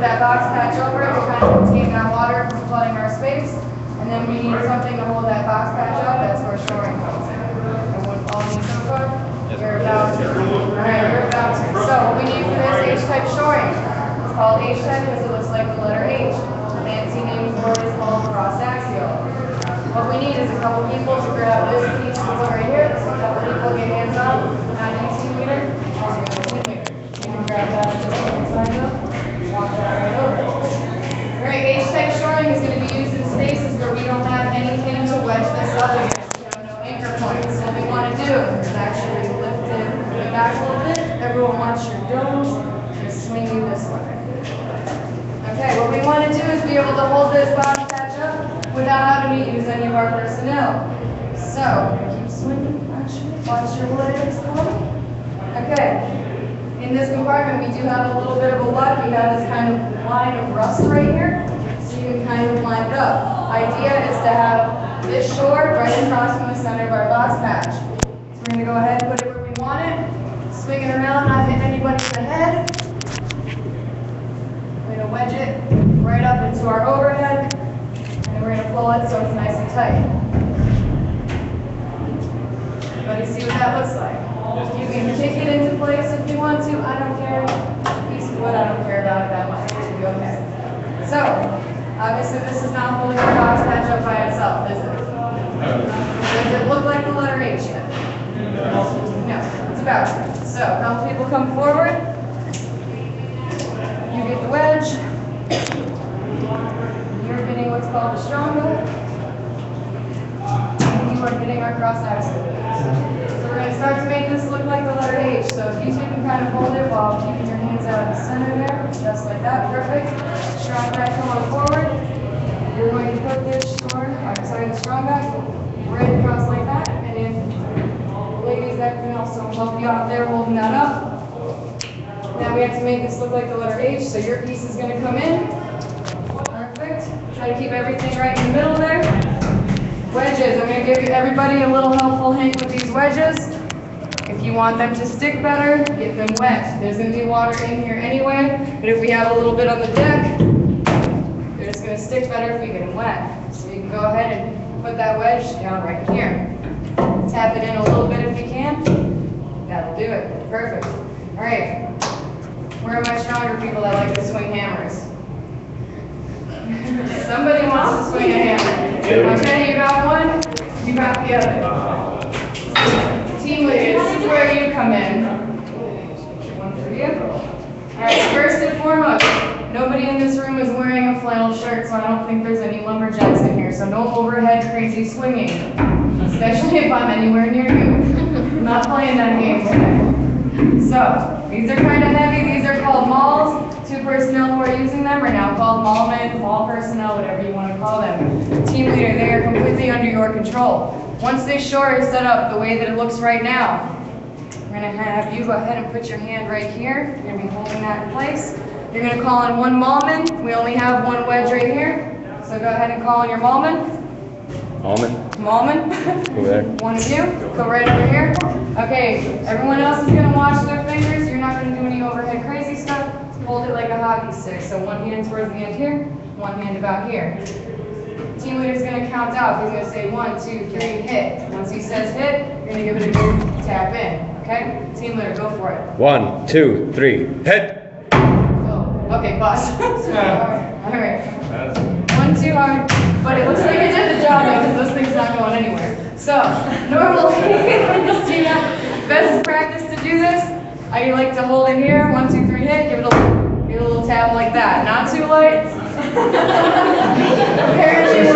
that box patch over it to kind of contain that water from flooding our space. And then we need something to hold that box patch up. That's where shoring comes in. Everyone follow me so far? We're about to. Alright, we're about to. So what we need for this H-type shoring, it's called H-type because it looks like the letter H. The fancy name for it is called cross-axial. What we need is a couple people to grab this piece that's right here. So a couple people get hands on. Not an 18 meter. You can grab that at this one side up. Walk that right over. Alright, H-type shoring is going to be used in spaces where we don't have anything to wedge this up against. No anchor points. So what we want to do is actually lift it back a little bit. Everyone watch your domes. Just swing you this way. Okay, what we want to do is be able to hold this box patch up without having to use any of our personnel. So, keep swinging, watch your legs come. Okay, in this compartment we do have a little bit of a lug. We have this kind of line of rust right here, so you can kind of line it up. Idea is to have this short right across from the center of our box patch. So we're going to go ahead and put it where we want it, swing it around, not hit anybody in the head. We're going to wedge it right up into our overhead. And we're going to pull it so it's nice and tight. Everybody see what that looks like? You can kick it into place if you want to. I don't care. Piece of wood, I don't care about it that much. It'll be okay. So, obviously this is not holding the box patch up by itself, is it? Does it look like the letter H yet? No, it's about to. So, a couple people come forward. You get the wedge. You're getting what's called a stronghold. And you are getting our cross-axial. So we're going to start to make this look like the letter H. So if you two can kind of hold it while keeping your hands out of the center there, just like that, perfect. Strong back, come on forward. You're going to put this the strong back right across like that. And if the ladies that can also help you out there holding that up. Now we have to make this look like the letter H. So your piece is going to come in. Perfect. Try to keep everything right in the middle there. Wedges. I'm going to give everybody a little helpful hint with these wedges. If you want them to stick better, get them wet. There's going to be water in here anyway, but if we have a little bit on the deck, they're just going to stick better if we get them wet. So you can go ahead and put that wedge down right here. Tap it in a little bit if you can. That'll do it. Perfect. All right. Where are my stronger people that like to swing hammers? Somebody wants to swing a hammer. Okay, you got one, you got the other. Team leader, this is where you come in. One for you. Alright, first and foremost, nobody in this room is wearing a flannel shirt, so I don't think there's any lumberjacks in here, so no overhead crazy swinging. Especially if I'm anywhere near you. I'm not playing that game today. So, these are kind of heavy, these are called mauls. 2 personnel who are using them are now called maulmen, maul personnel, whatever you want to call them. Team leader, they are completely under your control. Once this shore is set up the way that it looks right now, we're going to have you go ahead and put your hand right here. You're going to be holding that in place. You're going to call on one maulman. We only have one wedge right here. So go ahead and call on your maulman. Maulman. Over there. One of you. Go right over here. Okay, everyone else is going to watch their fingers. You're not going to do any overhead crazy stuff. Hold it like a hockey stick. So one hand towards the end here, one hand about here. Team leader is going to count out. He's going to say 1, 2, 3, hit. Once he says hit, you're going to give it a good tap in. Okay? Team leader, go for it. 1, 2, 3, hit. Oh, okay, boss. All right. One too hard, but it looks like it did the job because this thing's not going anywhere. So, normally, when you see that, best practice to do this, I like to hold it here, 1, 2, 3, hit, give it a little tap like that. Not too light. Apparently,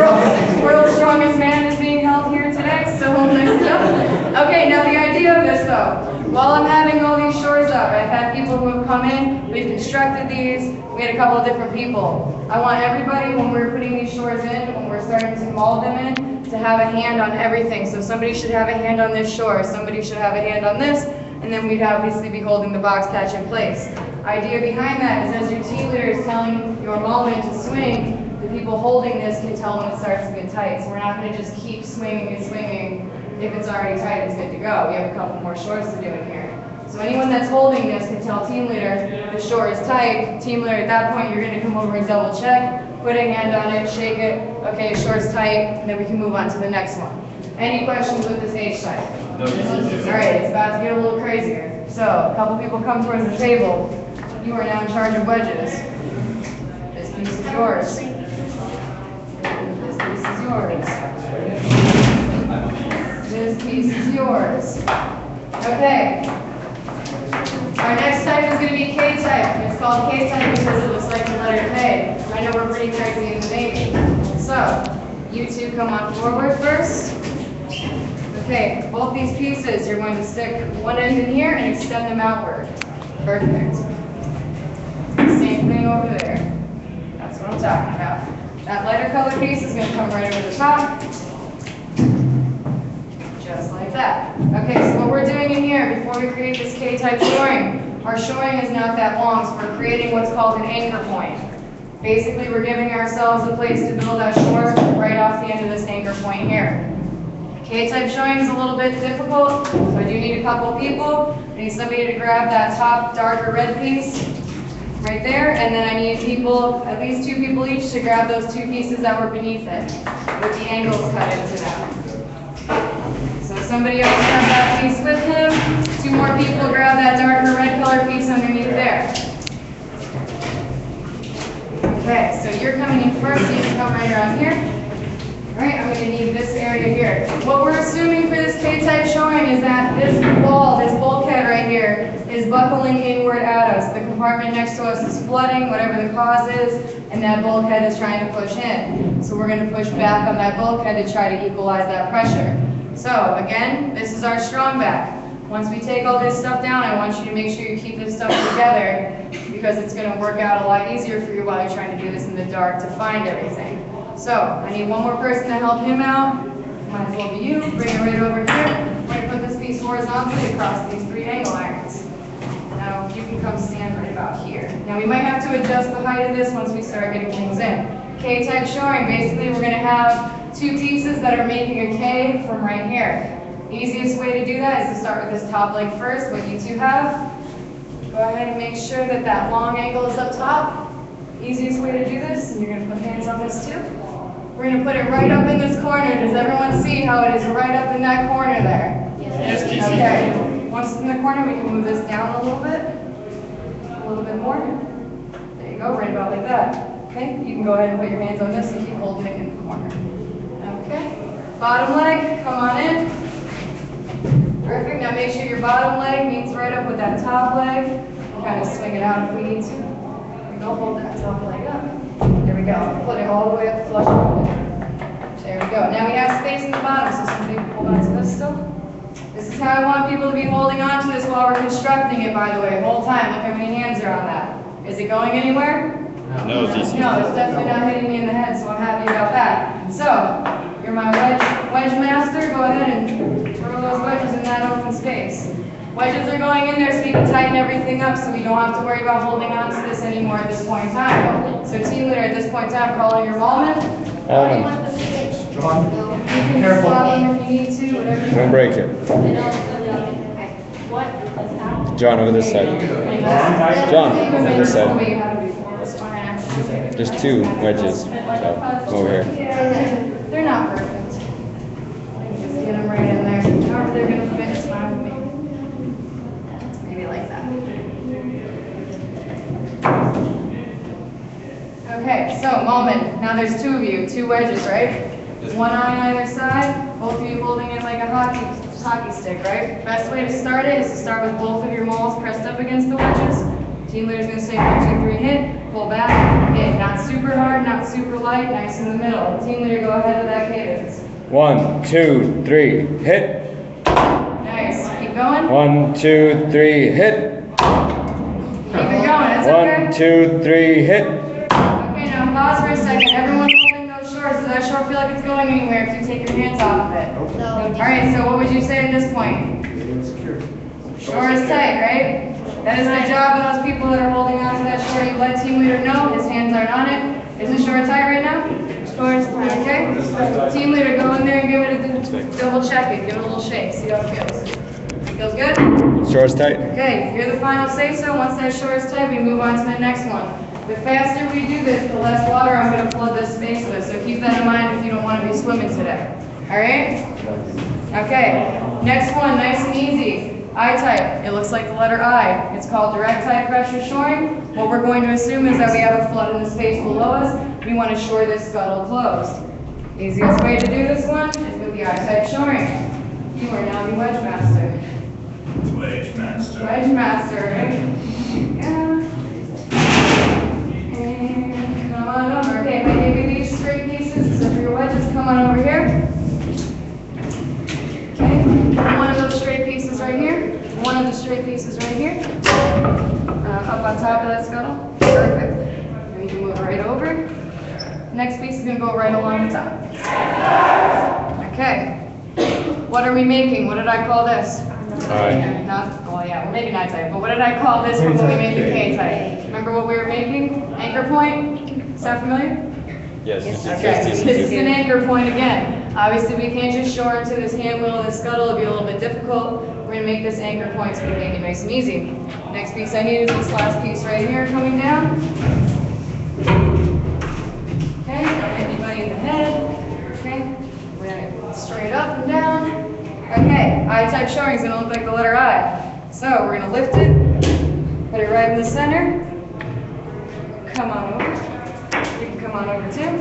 world's strongest man is being held here today, so next up. Okay, now the idea of this though, while I'm having all these shores up, I've had people who have come in, we've constructed these, we had a couple of different people. I want everybody, when we're putting these shores in, when we're starting to mold them in, to have a hand on everything. So somebody should have a hand on this shore, somebody should have a hand on this, and then we'd obviously be holding the box patch in place. Idea behind that is as your team leader is telling your maulman to swing, the people holding this can tell when it starts to get tight. So we're not going to just keep swinging and swinging. If it's already tight, it's good to go. We have a couple more shores to do in here. So anyone that's holding this can tell team leader the shore is tight. Team leader, at that point, you're gonna come over and double check, put a hand on it, shake it. Okay, shore's tight, and then we can move on to the next one. Any questions with this H type? No. All right, it's about to get a little crazier. So a couple people come towards the table. You are now in charge of wedges. This piece is yours. This piece is yours. This piece is yours. Okay. Our next type is going to be K type. It's called K type because it looks like the letter K. I know we're pretty crazy in the Navy. So, you two come on forward first. Okay, both these pieces, you're going to stick one end in here and extend them outward. Perfect. Same thing over there. That's what I'm talking about. That lighter color piece is going to come right over the top. Just like that. Okay, so what we're doing in here, before we create this K-type shoring, our shoring is not that long, so we're creating what's called an anchor point. Basically, we're giving ourselves a place to build our shore right off the end of this anchor point here. K-type shoring is a little bit difficult, so I do need a couple people. I need somebody to grab that top darker red piece right there, and then I need people, at least 2 people each, to grab those 2 pieces that were beneath it, with the angles cut into them. So somebody else grab that piece with him. 2 more people grab that darker red color piece underneath there. Okay, so you're coming in first, so you can come right around here. Alright, I'm going to need this area here. What we're assuming for this K-type shoring is that this wall, this bulkhead right here, is buckling inward at us. The compartment next to us is flooding, whatever the cause is, and that bulkhead is trying to push in. So we're going to push back on that bulkhead to try to equalize that pressure. So again, this is our strong back. Once we take all this stuff down, I want you to make sure you keep this stuff together because it's going to work out a lot easier for you while you're trying to do this in the dark to find everything. So I need one more person to help him out. Might as well be you. Bring it right over here. We're going to put this piece horizontally across these 3 angle irons. Now you can come stand right about here. Now we might have to adjust the height of this once we start getting things in. K-type shoring, basically we're going to have 2 pieces that are making a K from right here. The easiest way to do that is to start with this top leg first, what you 2 have. Go ahead and make sure that that long angle is up top. Easiest way to do this, and you're going to put hands on this too. We're going to put it right up in this corner. Does everyone see how it is right up in that corner there? Yes. Okay. Once it's in the corner, we can move this down a little bit more. There you go, right about like that. Okay, you can go ahead and put your hands on this and keep holding it in the corner. Okay, bottom leg, come on in. Perfect, now make sure your bottom leg meets right up with that top leg. We'll kind of swing it out if we need to. There we go, hold that top leg up. There we go, put it all the way up flush with it. There we go. Now we have space in the bottom, so somebody can hold on to this still. This is how I want people to be holding on to this while we're constructing it, by the way. Whole time, look how many hands are on that. Is it going anywhere? No, it's easy. No, it's definitely not hitting me in the head, so I'm happy about that. So, you're my wedge master. Go ahead and throw those wedges in that open space. Wedges are going in there so we can tighten everything up so we don't have to worry about holding on to this anymore at this point in time. So team leader, at this point in time, call in your Mallman. John, You can swap them if you need to, whatever you Don't want. break it. John, over this side. John, over this The way side. you have it before, it's fine, actually. Just 2 wedges. So, come over here. Yeah, they're not perfect. I can just get them right in there. However they're gonna fit, it's fine with me. Maybe like that. Okay, so Mallman, now there's 2 of you, 2 wedges, right? 1 eye on either side, both of you holding it like a hockey stick, right? Best way to start it is to start with both of your malls pressed up against the wedges. Team leader's gonna say 1, 2, 3, hit, pull back, hit. Not super hard, not super light, nice in the middle. Team leader, go ahead with that cadence. 1, 2, 3, hit. Nice, keep going. 1, 2, 3, hit. Keep it going, that's 1, okay. 2, 3, hit. Okay, now pause for a second. Everyone holding those shores, does that shore feel like it's going anywhere if you take your hands off of it? no, Alright, so what would you say at this point? Shore is tight, right? That is the job of those people that are holding on to that shore. You let team leader know his hands aren't on it. Is the shore tight right now? Shore is tight, okay? Team leader, go in there and give it a double check it. Give it a little shake, see how it feels. Feels good? Shore's tight. Okay, you're the final say-so. Once that shore is tight, we move on to the next one. The faster we do this, the less water I'm going to flood this space with. So keep that in mind if you don't want to be swimming today. All right? Okay, next one, nice and easy. I-type. It looks like the letter I. It's called direct type pressure shoring. What we're going to assume is that we have a flood in the space below us. We want to shore this scuttle closed. Easiest way to do this one is with the I-type shoring. You are now the wedge master. Wedge master. Wedge master, right? Yeah. And come on over. Okay, if I give you these straight pieces, so for your wedges, come on over here. Okay, one of those straight pieces right here. One of the straight pieces right here. Up on top of that scuttle. Perfect. And you can move right over. Next piece is going to go right along the top. Okay. What are we making? What did I call this? Well, yeah, we're making I-type, but what did I call this when we made the K-type? Remember what we were making? Anchor point? Is that familiar? Yes. Okay, this is an anchor point again. Obviously, we can't just shore into this hand wheel of the scuttle. It'll be a little bit difficult. We're going to make this anchor point so we can make it nice and easy. Next piece I need is this last piece right here coming down. Okay, don't hit anybody in the head. Okay, we're going to go straight up and down. Okay, I-type shoring is going to look like the letter I. So we're going to lift it, put it right in the center. Come on over. You can come on over too.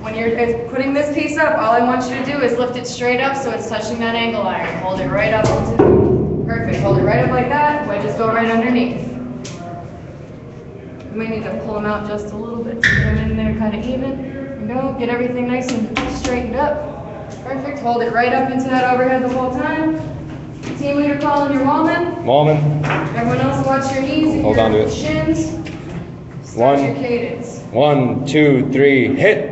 When you're putting this piece up, all I want you to do is lift it straight up so it's touching that angle iron. Hold it right up into, perfect. Hold it right up like that. Wedges go right underneath. You might need to pull them out just a little bit to get them in there kind of even. There you go. Get everything nice and straightened up. Perfect. Hold it right up into that overhead the whole time. Team leader calling your wallman. Wallman. Everyone else watch your knees and Hold your on to it. shins. Start your cadence. 1, 2, 3, hit.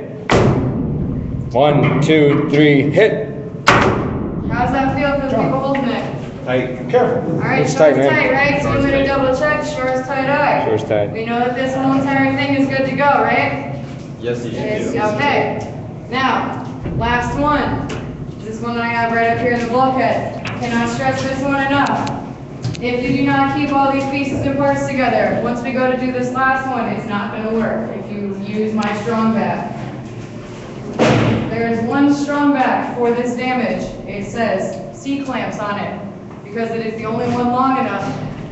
1, 2, 3, hit. How's that feel for the people holding it? Tight. Careful. All right, It's shore's tight, man. tight, right? Team leader double check. Shore's tight eye. Shore's tight. We know that this whole entire thing is good to go, right? Yes, you Okay. Now, last one. This one that I have right up here in the bulkhead. Cannot stress this one enough. If you do not keep all these pieces and parts together, once we go to do this last one, it's not going to work if you use my strong back. There is one strong back for this damage. It says C-clamps on it because it is the only one long enough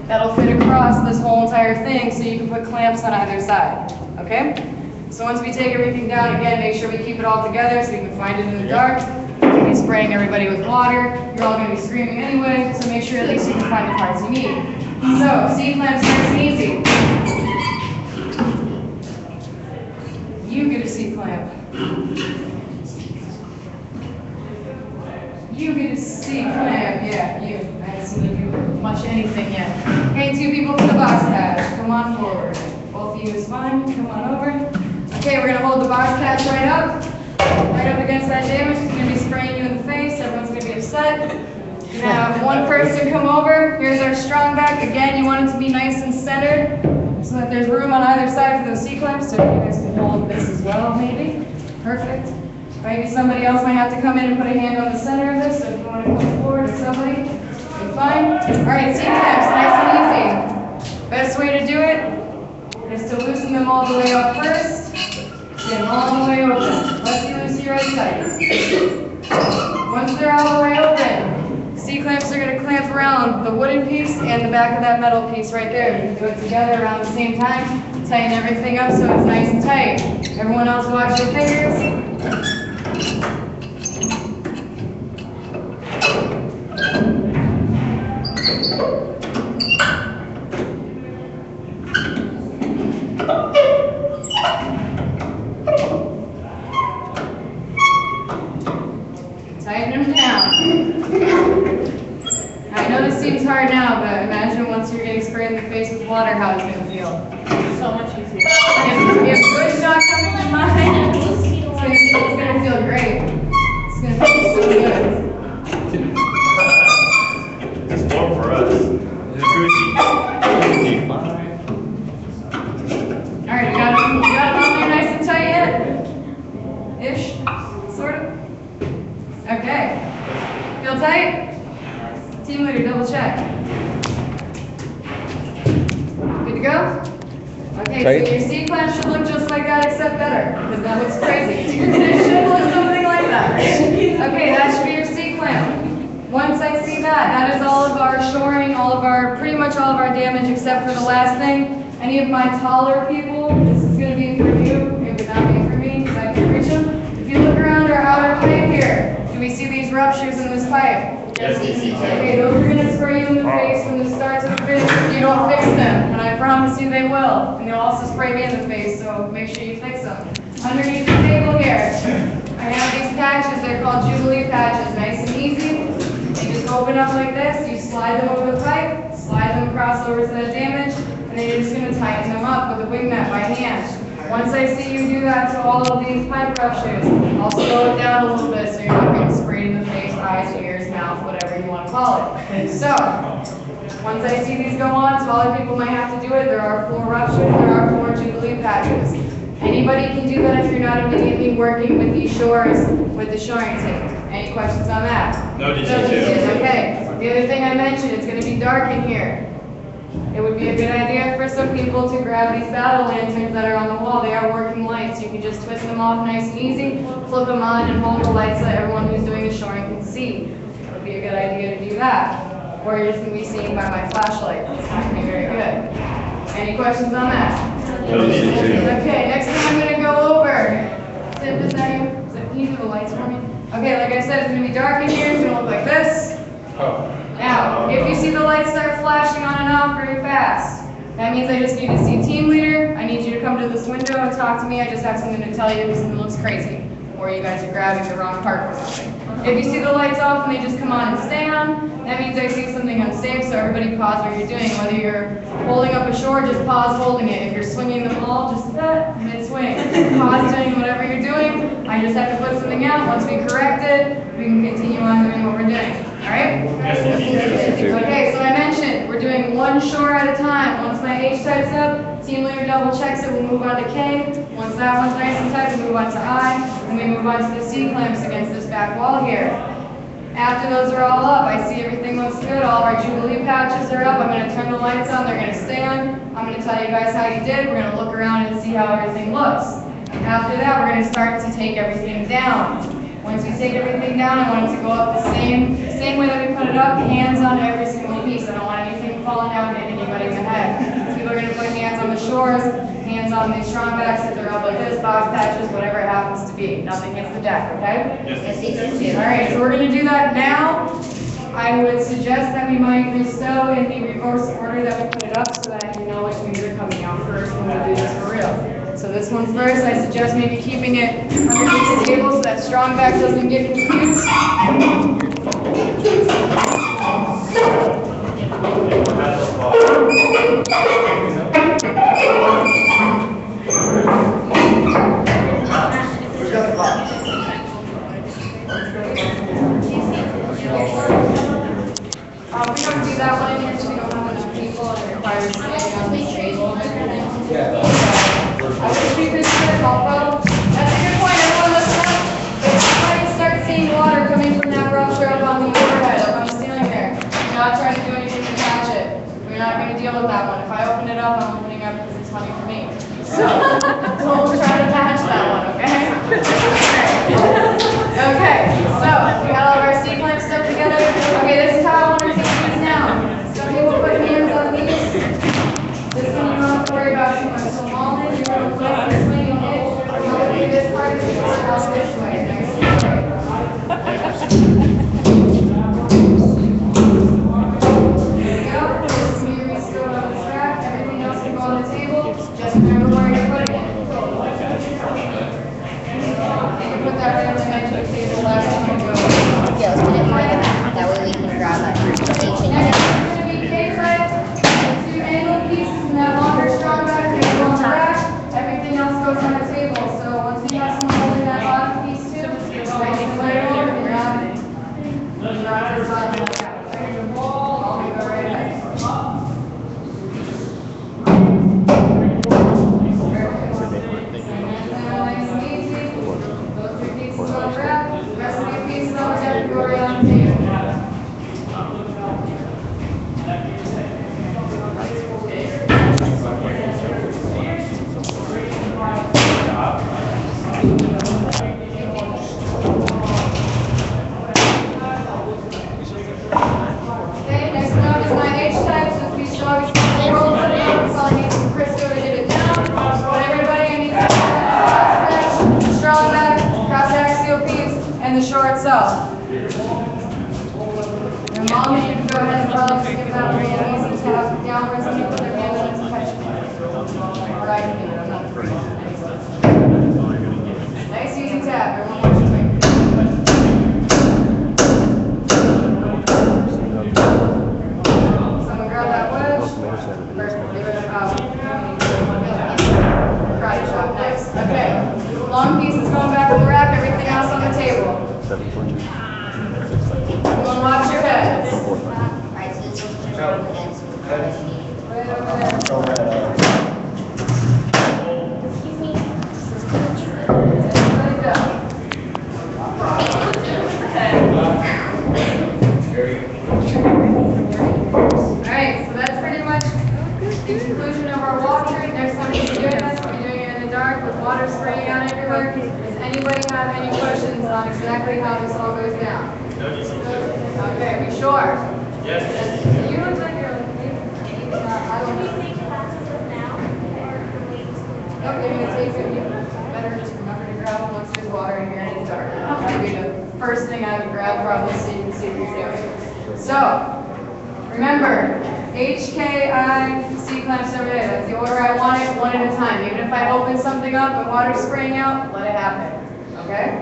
that'll fit across this whole entire thing so you can put clamps on either side. Okay? So once we take everything down again, make sure we keep it all together so we can find it in the dark. We'll be spraying everybody with water. You're all going to be screaming anyway, so make sure at least you can find the parts you need. So, C-clamps nice and easy. You get a C-clamp. You get a C-clamp. Yeah, you. I haven't seen you do much anything yet. Okay, 2 people for the box patch. Come on forward. Both of you is fine. Come on over. Okay, we're going to hold the box patch right up against that damage. It's going to be spraying you in the face. Everyone's going to be upset. We're going to have one person come over. Here's our strong back. Again, you want it to be nice and centered so that there's room on either side for those C-clamps, so you guys can hold this as well, maybe. Perfect. Maybe somebody else might have to come in and put a hand on the center of this, so if you want to come forward or somebody, you're fine. All right, C-clamps, nice and easy. Best way to do it is to loosen them all the way up first. Get them all the way open. Let's see loose your right side. Once they're all the way open, C-clamps are going to clamp around the wooden piece and the back of that metal piece right there. You can do it together around the same time. Tighten everything up so it's nice and tight. Everyone else watch your fingers. Tighten them down. I know this seems hard now, but imagine once you're getting sprayed in the face with water, how it's going to feel. So much easier. If good shot coming to mind, it's going to feel great. It's going to feel so good. It's warm for us. It's coochie. All right, you got it on there nice and tight yet? Ish? Sort of? Okay. Feel tight? Team leader, double check. Good to go? Okay, Tight. so your C clamp should look just like that, except better, because that looks crazy. It should look something like that. Okay, that should be your C clamp. Once I see that, that is all of our shoring, pretty much all of our damage, except for the last thing. Any of my taller people, this is going to be for you, it would not be for me, because I can reach them. If you look around our outer pipe here, do we see these ruptures in this pipe? Yes, Okay, those are gonna spray you in the face from the start to the finish if you don't fix them, and I promise you they will. And they'll also spray me in the face, so make sure you fix them. Underneath the table here, I have these patches, they're called Jubilee patches, nice and easy. They just open up like this, you slide them over the pipe, slide them across over to that damage, and then you're just gonna tighten them up with a wing mat by hand. Once I see you do that to all of these pipe ruptures, I'll slow it down a little bit so you're not getting sprayed in the face, eyes, ears, mouth, whatever you want to call it. So, once I see these go on, taller people might have to do it. There are 4 ruptures, there are 4 Jubilee patches. Anybody can do that if you're not immediately working with these shores with the shoring tape. Any questions on that? No details. Okay. The other thing I mentioned, it's going to be dark in here. It would be a good idea for some people to grab these battle lanterns that are on the wall. They are working lights. You can just twist them off nice and easy, flip them on, and hold the lights so that everyone who's doing the shoring can see. It would be a good idea to do that. Or you're just going to be seen by my flashlight. It's not going to be very good. Any questions on that? No details. Okay, next thing I'm going to go over. Sid, is that you? Can you do the lights for me? Okay, like I said, it's going to be dark in here. It's going to look like this. Now, if you see the lights start flashing on and off very fast, that means I just need to see team leader. I need you to come to this window and talk to me. I just have something to tell you because something looks crazy. Or you guys are grabbing the wrong part for something. If you see the lights off and they just come on and stay on, that means I see something unsafe, so everybody pause what you're doing. Whether you're holding up a shore, just pause holding it. If you're swinging the ball, just mid-swing. Pause doing whatever you're doing. I just have to put something out. Once we correct it, we can continue on doing what we're doing. Alright? Okay, so I mentioned we're doing 1 shore at a time. Once my H types up, team leader double checks it, we'll move on to K. Once that one's nice and tight, we move on to I, and we move on to the C clamps against this back wall here. After those are all up, I see everything looks good, all of our Jubilee patches are up, I'm going to turn the lights on, they're going to stay on, I'm going to tell you guys how you did, we're going to look around and see how everything looks. After that, we're going to start to take everything down. Once we take everything down, I want it to go up the same way that we put it up, hands on every single piece. I don't want anything falling out and hitting anybody in the head. People are going to put hands on the shores, hands on these strong backs if they're up like this, box patches, whatever it happens to be. Nothing hits the deck, okay? Yes. Alright, so we're going to do that now. I would suggest that we might bestow in the reverse order that we put it up so that you know which means are coming out first when we do this for real. So this one first, I suggest maybe keeping it underneath the table so that strong back doesn't get confused. We don't do that one in here because we don't have enough people and it requires standing on the table and everything. I wish we could do it also. That's a good point, everyone listen up. If somebody starts seeing water coming from that rupture up on the overhead, up on the ceiling there, do not try to do anything to catch it. We're not going to deal with that one. If I open it up, I'm opening up because it's funny for me. water spraying out everywhere. Does anybody have any questions on exactly how this all goes down? Okay, we sure? Yes. You look like you're like, I don't know. Okay, you're gonna take it, you better just remember to grab them once there's water in here and it's dark. That'd be the first thing I would grab probably so you can see what you're doing. So, remember, HKI, clamps over there. That's the order I want it, one at a time. Even if I open something up and water's spraying out, let it happen. Okay?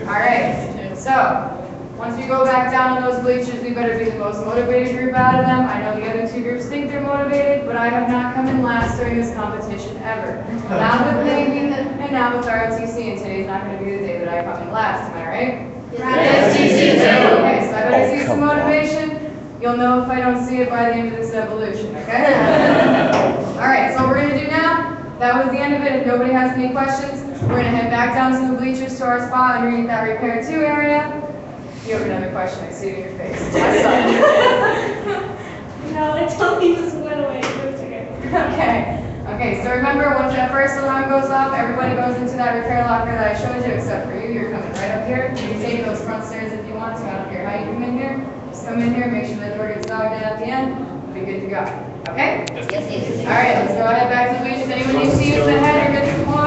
Alright, so, once we go back down on those bleachers, we better be the most motivated group out of them. I know the other two groups think they're motivated, but I have not come in last during this competition ever. Not with Navy and not with ROTC, and today's not going to be the day that I come in last, am I right? Yes, Okay, so I better see some come on. motivation. You'll know if I don't see it by the end of this evolution, okay? Alright, so what we're going to do now, that was the end of it. If nobody has any questions, we're going to head back down to the bleachers to our spot underneath that repair 2 area. You have another question, I see it in your face. My son. No, it totally just went away. It's okay. Okay, so remember, once that first alarm goes off, everybody goes into that repair locker that I showed you, except for you. You're coming right up here. You can take those front stairs if you want to. I don't care how you come in here. Just come in here, make sure the door gets dogged in at the end. We'll be good to go. Okay? Yes, yes. All right, let's go ahead back to the bleachers. Anyone you see with the head, you're good to come on.